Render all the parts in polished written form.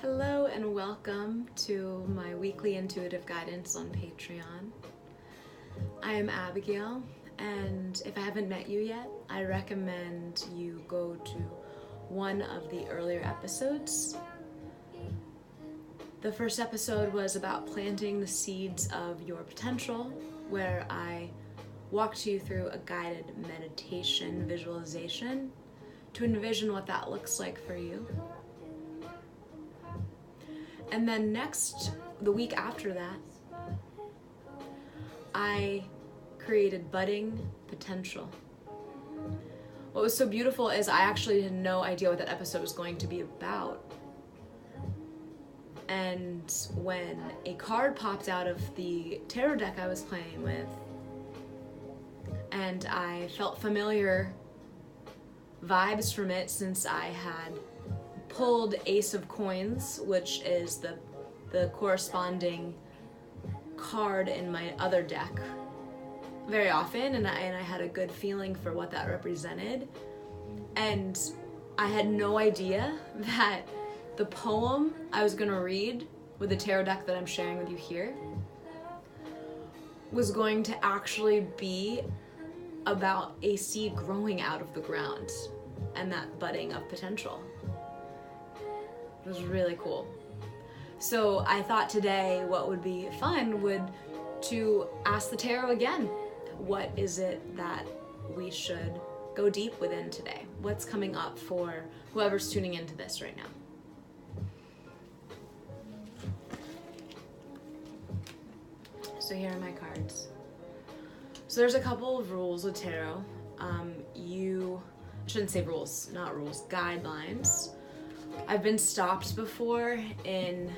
Hello and welcome to my weekly intuitive guidance on Patreon. I am Abigail, and if I haven't met you yet, I recommend you go to one of the earlier episodes. The first episode was about planting the seeds of your potential, where I walked you through a guided meditation visualization to envision what that looks like for you. And then the week after that, I created Budding Potential. What was so beautiful is I actually had no idea what that episode was going to be about. And when a card popped out of the tarot deck I was playing with, and I felt familiar vibes from it since I had pulled Ace of Coins, which is the corresponding card in my other deck, very often, and I had a good feeling for what that represented. And I had no idea that the poem I was going to read with the tarot deck that I'm sharing with you here was going to actually be about a seed growing out of the ground and that budding of potential. It was really cool. So I thought today what would be fun would to ask the tarot again, what is it that we should go deep within today? What's coming up for whoever's tuning into this right now? So here are my cards. So there's a couple of rules with tarot. You shouldn't say rules, not rules, guidelines. I've been stopped before in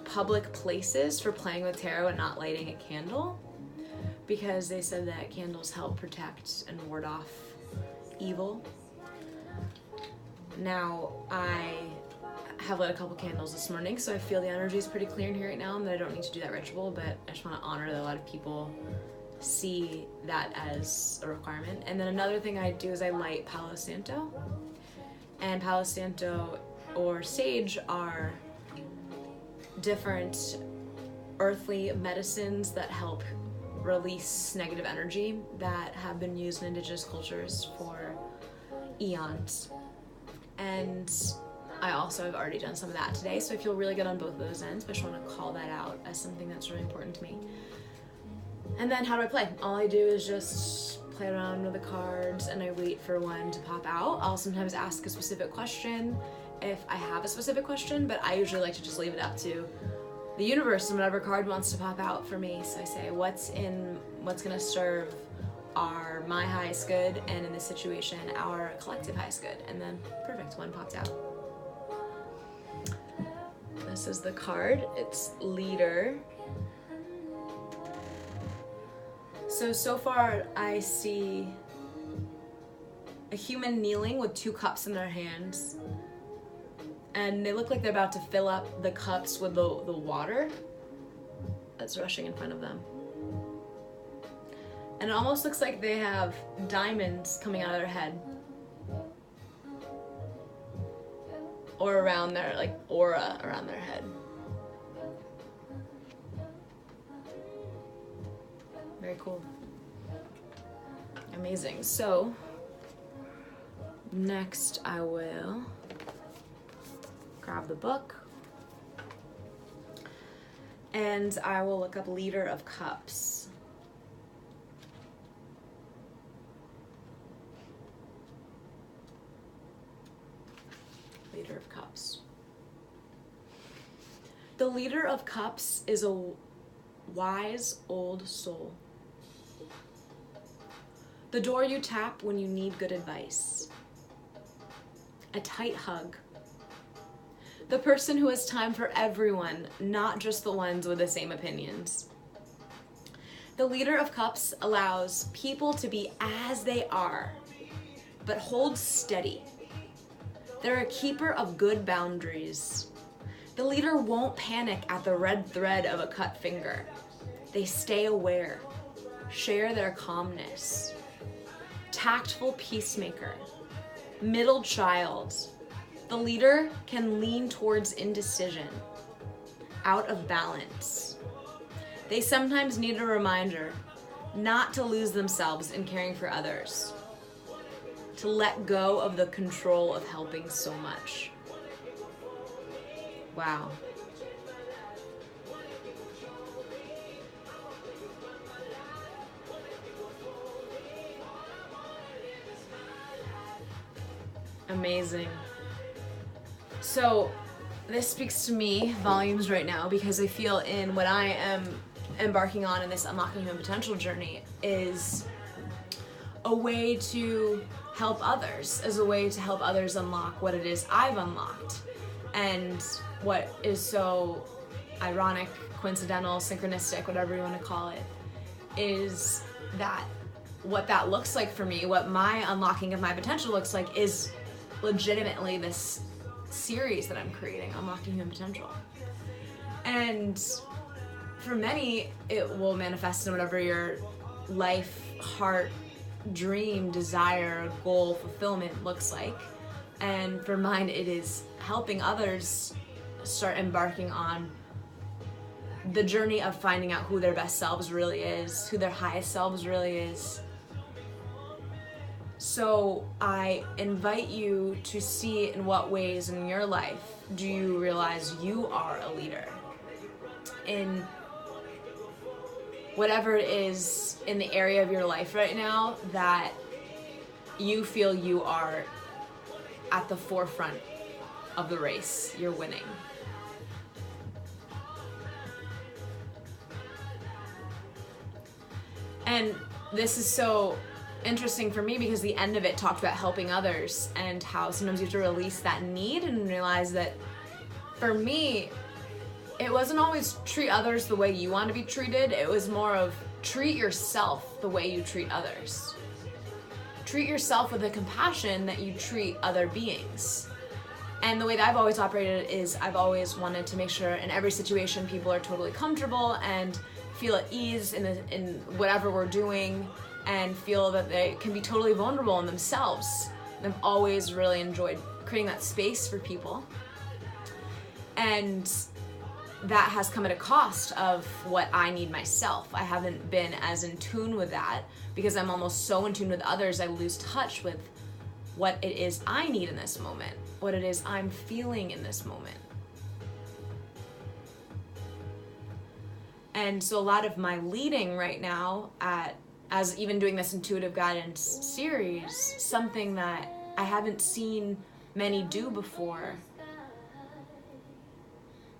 public places for playing with tarot and not lighting a candle, because they said that candles help protect and ward off evil. Now, I have lit a couple candles this morning, so I feel the energy is pretty clear in here right now and that I don't need to do that ritual, but I just want to honor that a lot of people see that as a requirement. And then another thing I do is I light Palo Santo. And Palo Santo or sage are different earthly medicines that help release negative energy that have been used in indigenous cultures for eons. And I also have already done some of that today, so I feel really good on both of those ends, but I just want to call that out as something that's really important to me. And then how do I play? All I do is just play around with the cards and I wait for one to pop out. I'll sometimes ask a specific question if I have a specific question, but I usually like to just leave it up to the universe and whatever card wants to pop out for me. So I say, what's gonna serve my highest good, and in this situation, our collective highest good. And then, perfect, one popped out. This is the card, it's Leader. So far I see a human kneeling with two cups in their hands, and they look like they're about to fill up the cups with the water that's rushing in front of them. And it almost looks like they have diamonds coming out of their head, or around their, like, aura around their head. Very cool. Amazing. So next I will grab the book and I will look up Leader of Cups. Leader of Cups. The Leader of Cups is a wise old soul. The door you tap when you need good advice. A tight hug. The person who has time for everyone, not just the ones with the same opinions. The Leader of Cups allows people to be as they are, but hold steady. They're a keeper of good boundaries. The leader won't panic at the red thread of a cut finger. They stay aware, share their calmness. Tactful peacemaker. Middle child. The leader can lean towards indecision, out of balance. They sometimes need a reminder not to lose themselves in caring for others, to let go of the control of helping so much. Wow. Amazing. So this speaks to me volumes right now, because I feel in what I am embarking on in this unlocking human potential journey is a way to help others, as a way to help others unlock what it is I've unlocked. And what is so ironic, coincidental, synchronistic, whatever you want to call it, is that what that looks like for me, what my unlocking of my potential looks like, is legitimately this series that I'm creating, Unlocking Human Potential. And for many, it will manifest in whatever your life, heart, dream, desire, goal, fulfillment looks like. And for mine, it is helping others start embarking on the journey of finding out who their best selves really is, who their highest selves really is. So I invite you to see in what ways in your life do you realize you are a leader in whatever it is in the area of your life right now that you feel you are at the forefront of the race. You're winning. And this is so interesting for me because the end of it talked about helping others and how sometimes you have to release that need and realize that for me, it wasn't always treat others the way you want to be treated. It was more of treat yourself the way you treat others. Treat yourself with the compassion that you treat other beings. And the way that I've always operated is I've always wanted to make sure in every situation people are totally comfortable and feel at ease in whatever we're doing and feel that they can be totally vulnerable in themselves. I've always really enjoyed creating that space for people. And that has come at a cost of what I need myself. I haven't been as in tune with that because I'm almost so in tune with others, I lose touch with what it is I need in this moment, what it is I'm feeling in this moment. And so a lot of my leading right now as even doing this intuitive guidance series, something that I haven't seen many do before,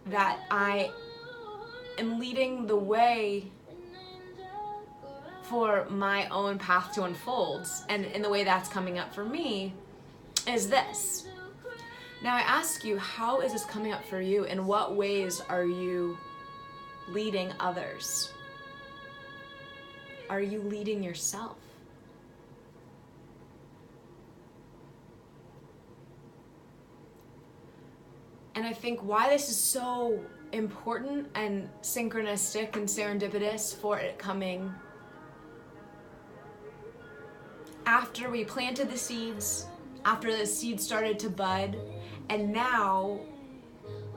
that I am leading the way for my own path to unfold. And in the way that's coming up for me is this. Now I ask you, how is this coming up for you? In what ways are you leading others? Are you leading yourself? And I think why this is so important and synchronistic and serendipitous for it coming after we planted the seeds, after the seeds started to bud, and now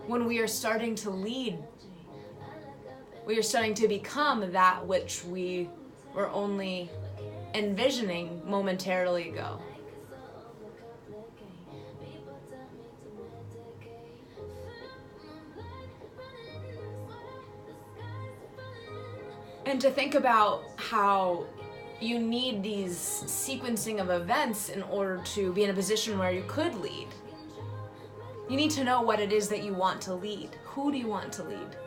when we are starting to lead, we are starting to become that which we were only envisioning momentarily ago. And to think about how you need these sequencing of events in order to be in a position where you could lead. You need to know what it is that you want to lead. Who do you want to lead?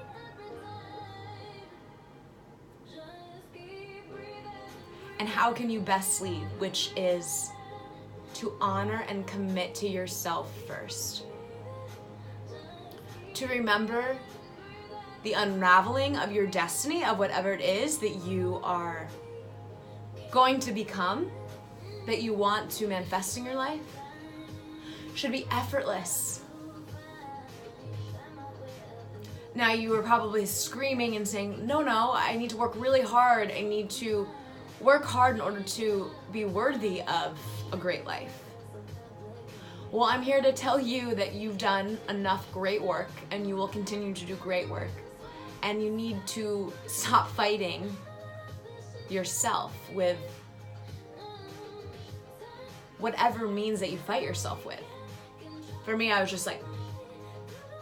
And how can you best lead, which is to honor and commit to yourself first. To remember the unraveling of your destiny, of whatever it is that you are going to become, that you want to manifest in your life, should be effortless. Now you were probably screaming and saying, no, I need to work really hard. I need to work hard in order to be worthy of a great life. Well, I'm here to tell you that you've done enough great work and you will continue to do great work. And you need to stop fighting yourself with whatever means that you fight yourself with. For me, I was just like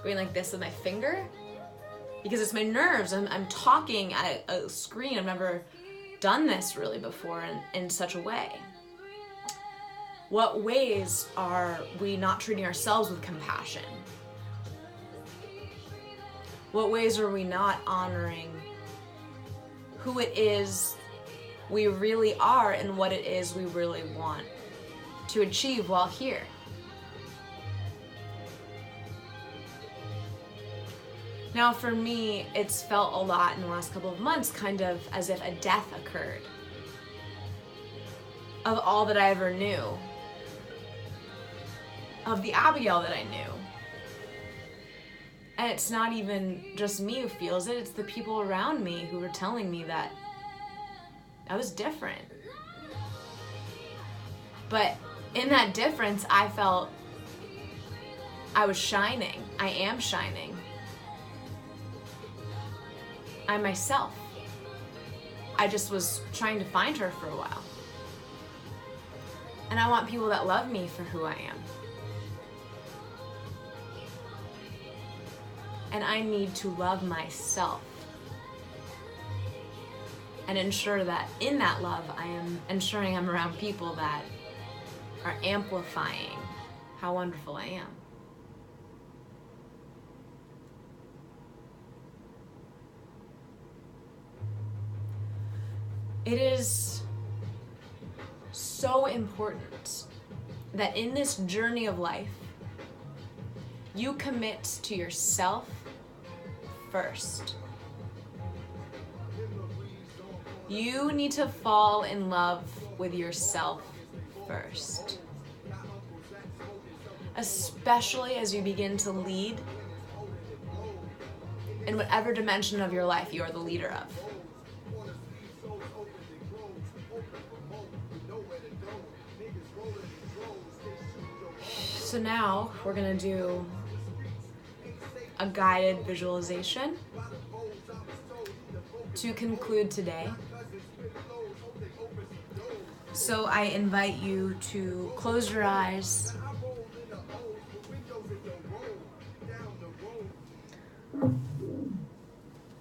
going like this with my finger because it's my nerves. I'm talking at a screen. I've never done this really before in such a way. What ways are we not treating ourselves with compassion? What ways are we not honoring who it is we really are and what it is we really want to achieve while here? Now for me, it's felt a lot in the last couple of months, kind of as if a death occurred of all that I ever knew, of the Abigail that I knew. And it's not even just me who feels it, it's the people around me who were telling me that I was different. But in that difference, I felt I was shining. I am shining. I'm myself. I just was trying to find her for a while. And I want people that love me for who I am. And I need to love myself and ensure that in that love, I am ensuring I'm around people that are amplifying how wonderful I am. It is so important that in this journey of life, you commit to yourself first. You need to fall in love with yourself first. Especially as you begin to lead in whatever dimension of your life you are the leader of. So now we're gonna do a guided visualization to conclude today. So I invite you to close your eyes,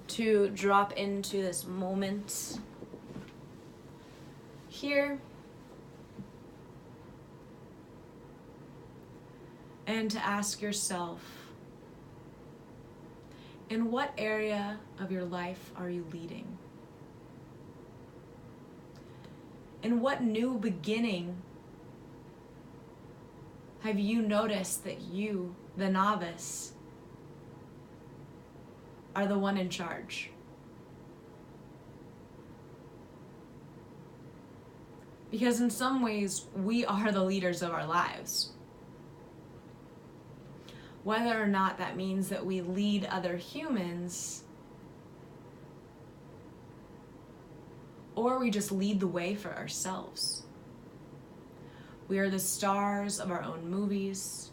to drop into this moment here, and to ask yourself, in what area of your life are you leading? In what new beginning have you noticed that you, the novice, are the one in charge? Because in some ways, we are the leaders of our lives. Whether or not that means that we lead other humans, or we just lead the way for ourselves. We are the stars of our own movies.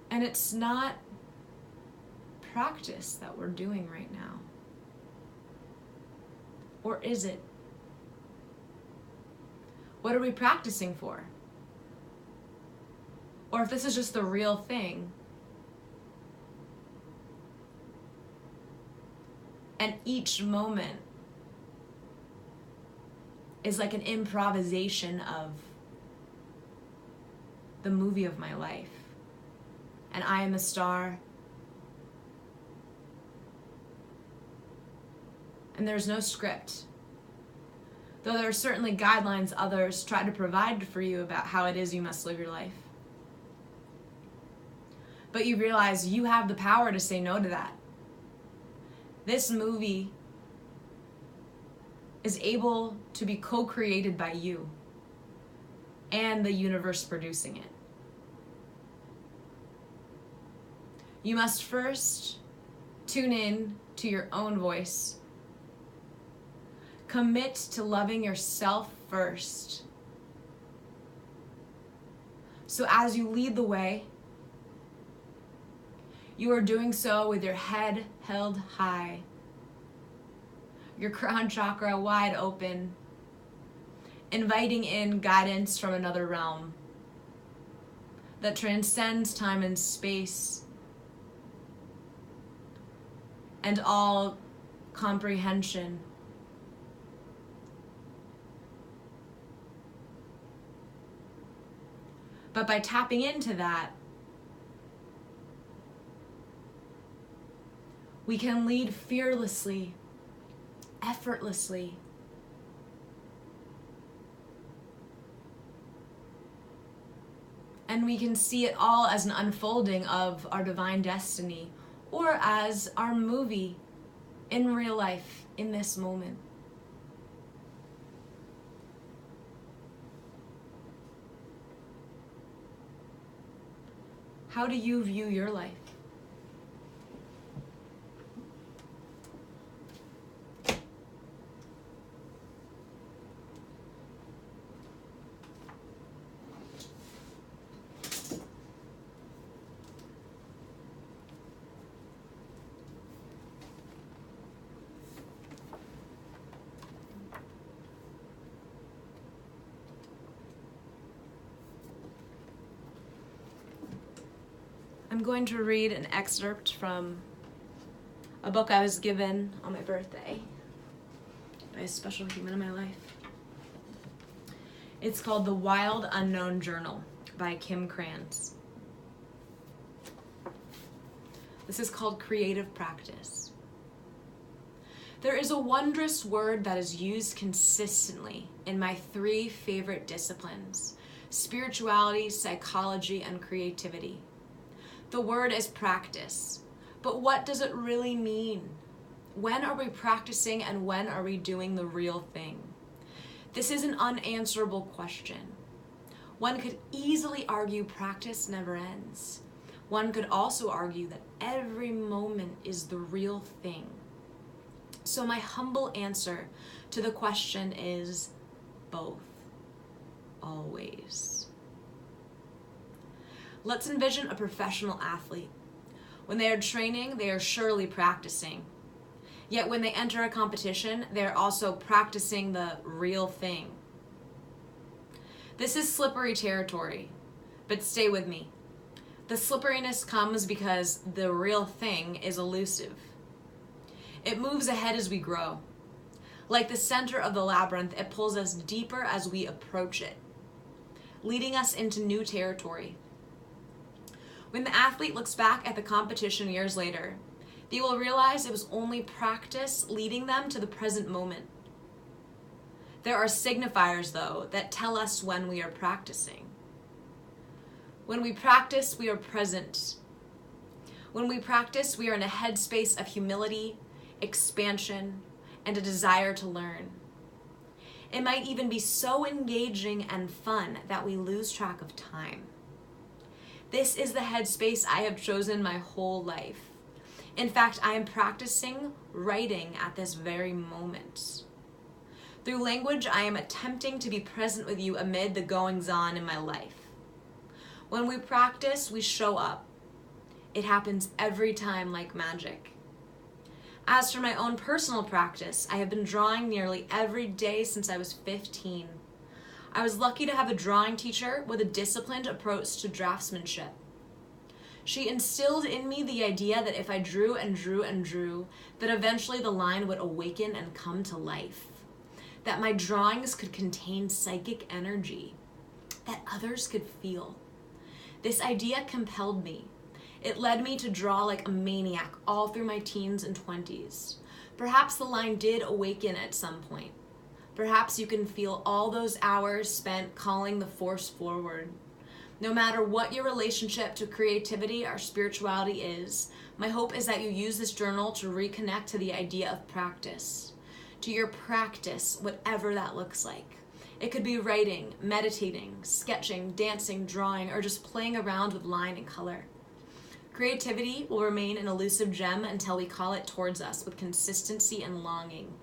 And it's not practice that we're doing right now. Or is it? What are we practicing for? Or if this is just the real thing, and each moment is like an improvisation of the movie of my life, and I am a star, and there's no script. Though there are certainly guidelines others try to provide for you about how it is you must live your life. But you realize you have the power to say no to that. This movie is able to be co-created by you and the universe producing it. You must first tune in to your own voice Commit to loving yourself first. So as you lead the way, you are doing so with your head held high, your crown chakra wide open, inviting in guidance from another realm that transcends time and space and all comprehension. But by tapping into that, we can lead fearlessly, effortlessly. And we can see it all as an unfolding of our divine destiny, or as our movie in real life, in this moment. How do you view your life? I'm going to read an excerpt from a book I was given on my birthday by a special human in my life. It's called The Wild Unknown Journal by Kim Krantz. This is called Creative Practice. There is a wondrous word that is used consistently in my 3 favorite disciplines: spirituality, psychology, and creativity. The word is practice, but what does it really mean? When are we practicing and when are we doing the real thing? This is an unanswerable question. One could easily argue practice never ends. One could also argue that every moment is the real thing. So my humble answer to the question is both, always. Let's envision a professional athlete. When they are training, they are surely practicing. Yet when they enter a competition, they are also practicing the real thing. This is slippery territory, but stay with me. The slipperiness comes because the real thing is elusive. It moves ahead as we grow. Like the center of the labyrinth, it pulls us deeper as we approach it, leading us into new territory. When the athlete looks back at the competition years later, they will realize it was only practice leading them to the present moment. There are signifiers, though, that tell us when we are practicing. When we practice, we are present. When we practice, we are in a headspace of humility, expansion, and a desire to learn. It might even be so engaging and fun that we lose track of time. This is the headspace I have chosen my whole life. In fact, I am practicing writing at this very moment. Through language, I am attempting to be present with you amid the goings-on in my life. When we practice, we show up. It happens every time like magic. As for my own personal practice, I have been drawing nearly every day since I was 15. I was lucky to have a drawing teacher with a disciplined approach to draftsmanship. She instilled in me the idea that if I drew and drew and drew, that eventually the line would awaken and come to life. That my drawings could contain psychic energy that others could feel. This idea compelled me. It led me to draw like a maniac all through my teens and 20s. Perhaps the line did awaken at some point. Perhaps you can feel all those hours spent calling the force forward. No matter what your relationship to creativity or spirituality is, my hope is that you use this journal to reconnect to the idea of practice, to your practice, whatever that looks like. It could be writing, meditating, sketching, dancing, drawing, or just playing around with line and color. Creativity will remain an elusive gem until we call it towards us with consistency and longing.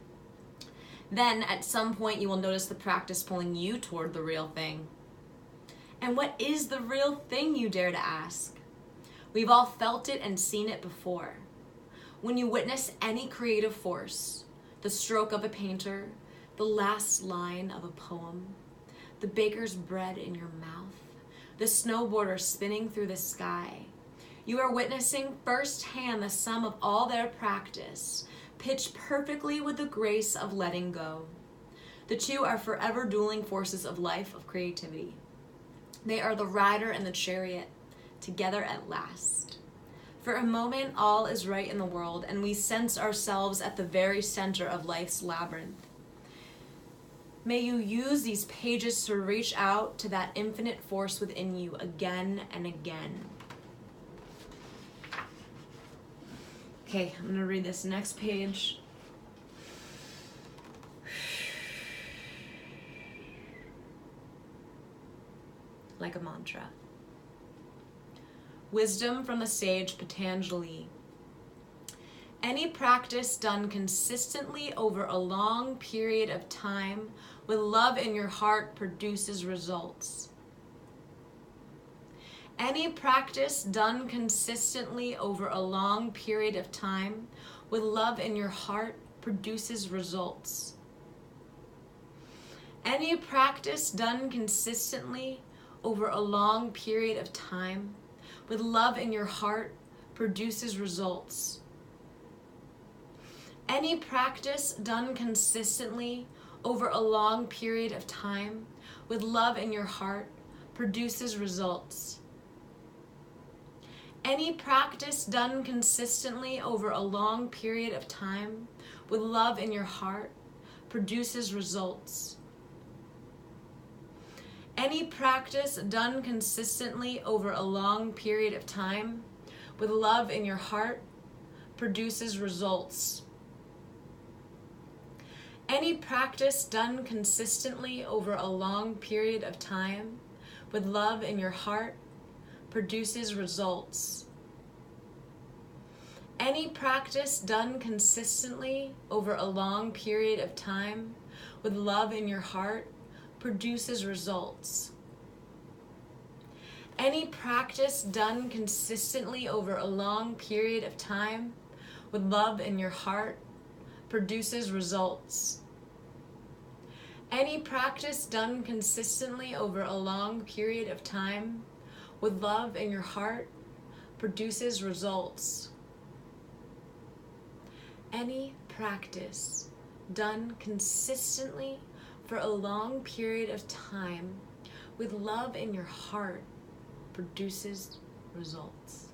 Then, at some point, you will notice the practice pulling you toward the real thing. And what is the real thing, you dare to ask? We've all felt it and seen it before. When you witness any creative force, the stroke of a painter, the last line of a poem, the baker's bread in your mouth, the snowboarder spinning through the sky, you are witnessing firsthand the sum of all their practice, pitched perfectly with the grace of letting go. The two are forever dueling forces of life, of creativity. They are the rider and the chariot, together at last. For a moment, all is right in the world, and we sense ourselves at the very center of life's labyrinth. May you use these pages to reach out to that infinite force within you again and again. Okay, I'm going to read this next page. Like a mantra. Wisdom from the sage 𝕚𝕒𝕦𝕚𝕦𝕕𝕒𝕦𝕚𝕦𝕦. Any practice done consistently over a long period of time with love in your heart produces results. Any practice done consistently over a long period of time with love in your heart produces results. Any practice done consistently over a long period of time with love in your heart produces results. Any practice done consistently over a long period of time with love in your heart produces results. Any practice done consistently over a long period of time with love in your heart produces results. Any practice done consistently over a long period of time with love in your heart produces results. Any practice done consistently over a long period of time with love in your heart produces results. Any practice done consistently over a long period of time with love in your heart produces results. Any practice done consistently over a long period of time with love in your heart produces results. Any practice done consistently over a long period of time with love in your heart produces results. Any practice done consistently for a long period of time with love in your heart produces results.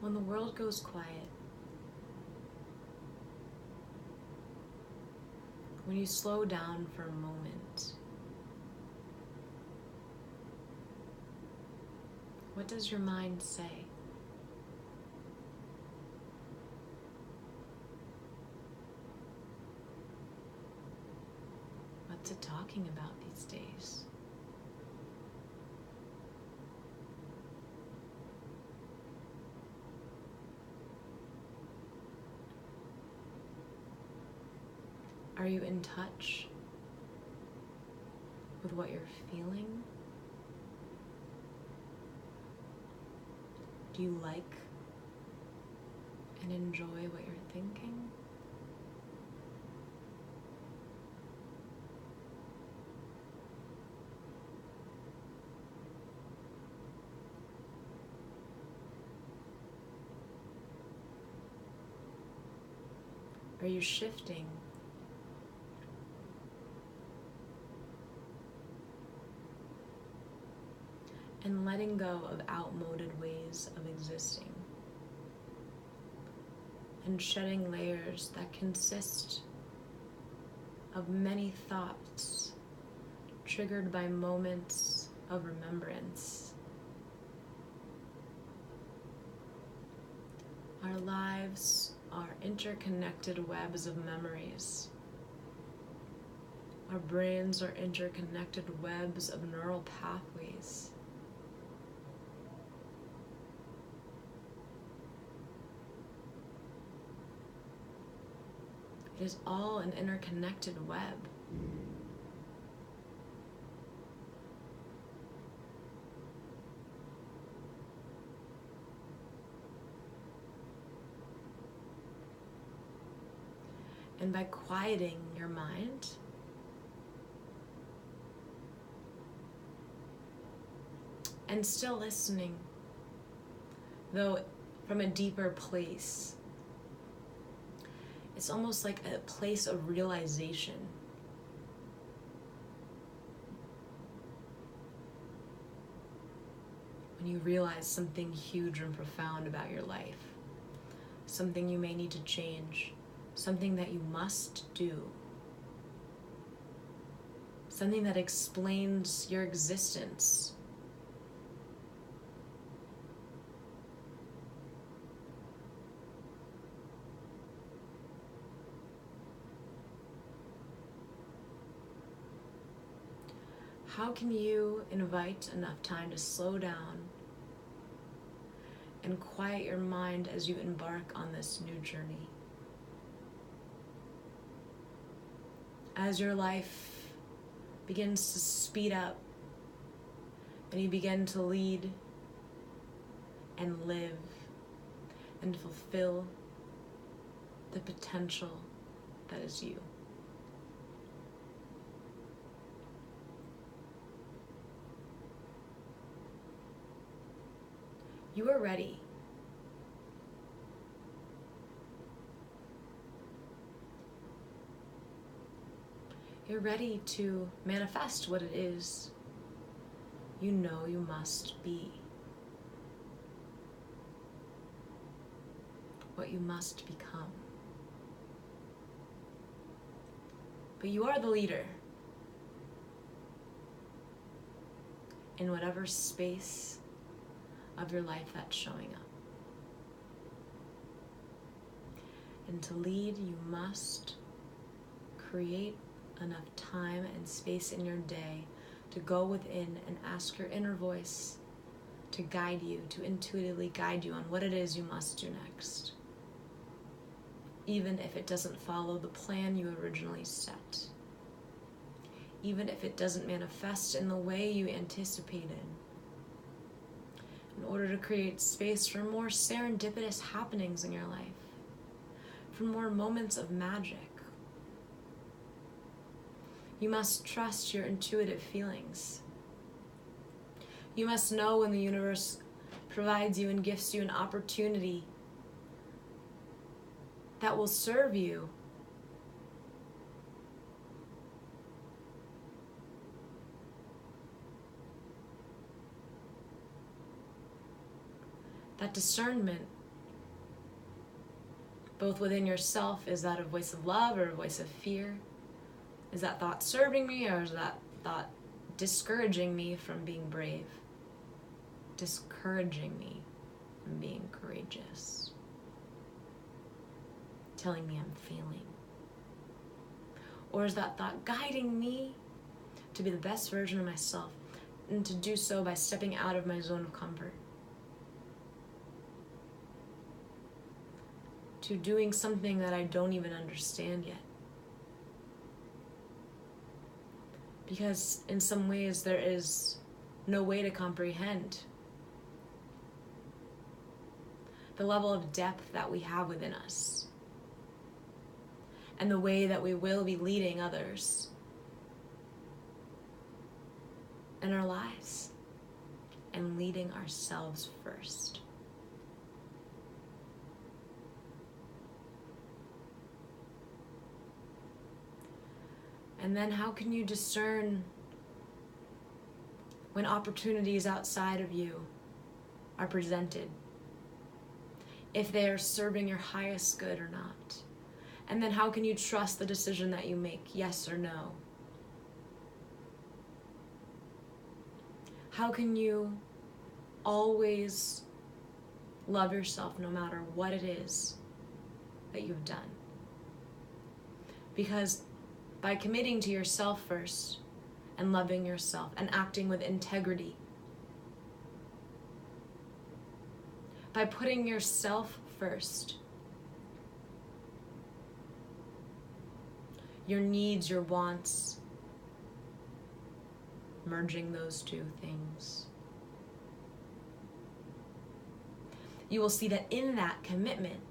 When the world goes quiet, when you slow down for a moment, what does your mind say? What's it talking about these days? Are you in touch with what you're feeling? Do you like and enjoy what you're thinking? Are you shifting and letting go of outmoded ways of existing and shedding layers that consist of many thoughts triggered by moments of remembrance? Our lives are interconnected webs of memories. Our brains are interconnected webs of neural pathways. It is all an interconnected web. And by quieting your mind, and still listening, though from a deeper place, it's almost like a place of realization. When you realize something huge and profound about your life, something you may need to change, something that you must do, something that explains your existence. How can you invite enough time to slow down and quiet your mind as you embark on this new journey? As your life begins to speed up and you begin to lead and live and fulfill the potential that is you. You are ready. You're ready to manifest what it is you know you must be, what you must become. But you are the leader in whatever space of your life that's showing up. And to lead, you must create enough time and space in your day to go within and ask your inner voice to guide you, to intuitively guide you on what it is you must do next, even if it doesn't follow the plan you originally set, even if it doesn't manifest in the way you anticipated, in order to create space for more serendipitous happenings in your life, for more moments of magic. You must trust your intuitive feelings. You must know when the universe provides you and gifts you an opportunity that will serve you. That discernment both within yourself. Is that a voice of love or a voice of fear? Is that thought serving me, or is that thought discouraging me from being brave? Discouraging me from being courageous? Telling me I'm failing? Or is that thought guiding me to be the best version of myself, and to do so by stepping out of my zone of comfort? To doing something that I don't even understand yet. Because in some ways there is no way to comprehend the level of depth that we have within us, and the way that we will be leading others in our lives, and leading ourselves first. And then how can you discern when opportunities outside of you are presented, if they are serving your highest good or not? And then how can you trust the decision that you make, yes or no? How can you always love yourself no matter what it is that you've done? Because by committing to yourself first, and loving yourself, and acting with integrity, by putting yourself first, your needs, your wants, merging those two things, you will see that in that commitment,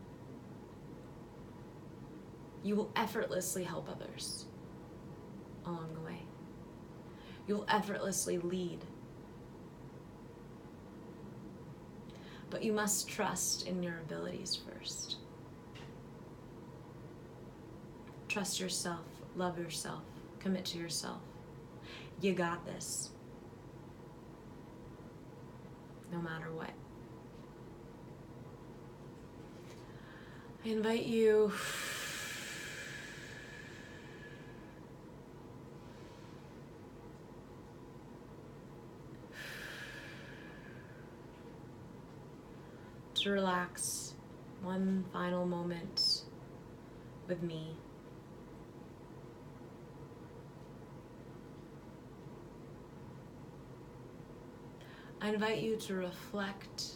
you will effortlessly help others along the way. You will effortlessly lead. But you must trust in your abilities first. Trust yourself, love yourself, commit to yourself. You got this. No matter what. I invite you to relax one final moment with me. I invite you to reflect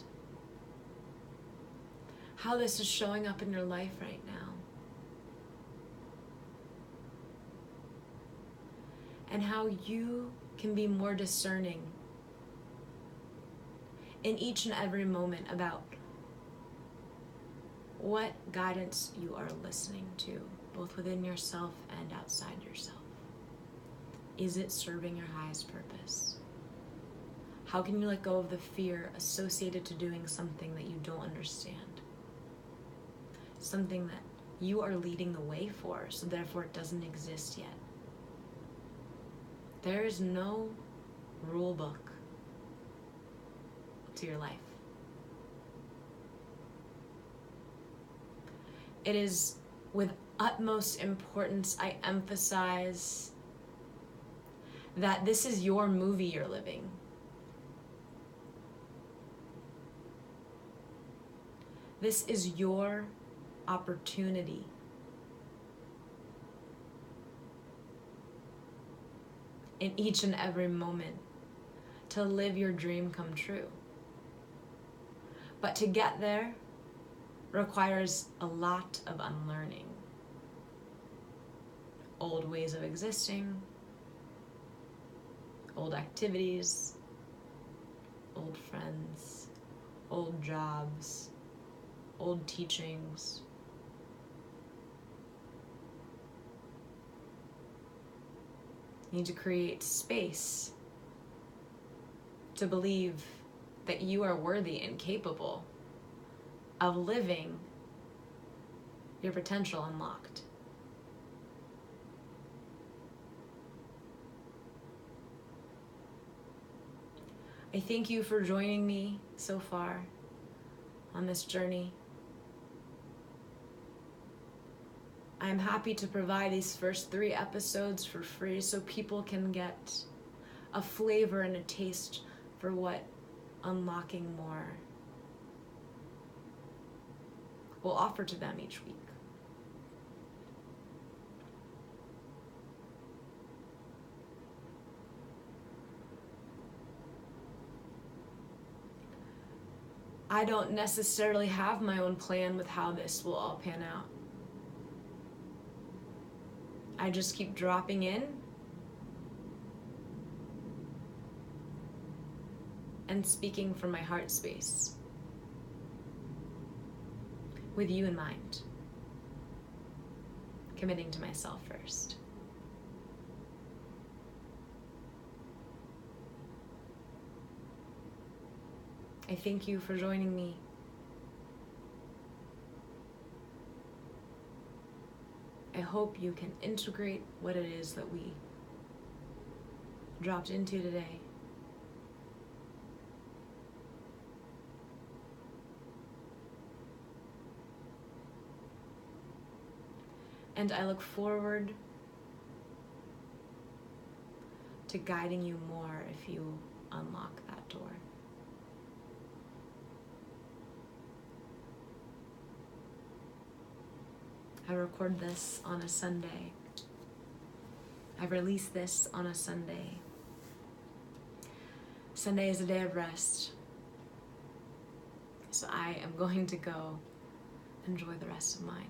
how this is showing up in your life right now, and how you can be more discerning in each and every moment about what guidance you are listening to, both within yourself and outside yourself. Is it serving your highest purpose? How can you let go of the fear associated to doing something that you don't understand? Something that you are leading the way for, so therefore it doesn't exist yet. There is no rule book to your life. It is with utmost importance I emphasize that this is your movie you're living. This is your opportunity. In each and every moment to live your dream come true. But to get there requires a lot of unlearning. Old ways of existing, old activities, old friends, old jobs, old teachings. You need to create space to believe that you are worthy and capable of living your potential unlocked. I thank you for joining me so far on this journey. I'm happy to provide these first 3 episodes for free so people can get a flavor and a taste for what unlocking more will offer to them each week. I don't necessarily have my own plan with how this will all pan out. I just keep dropping in and speaking from my heart space with you in mind, committing to myself first. I thank you for joining me. I hope you can integrate what it is that we dropped into today. And I look forward to guiding you more if you unlock that door. I record this on a Sunday. I release this on a Sunday. Sunday is a day of rest. So I am going to go enjoy the rest of mine.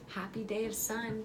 Happy day of sun.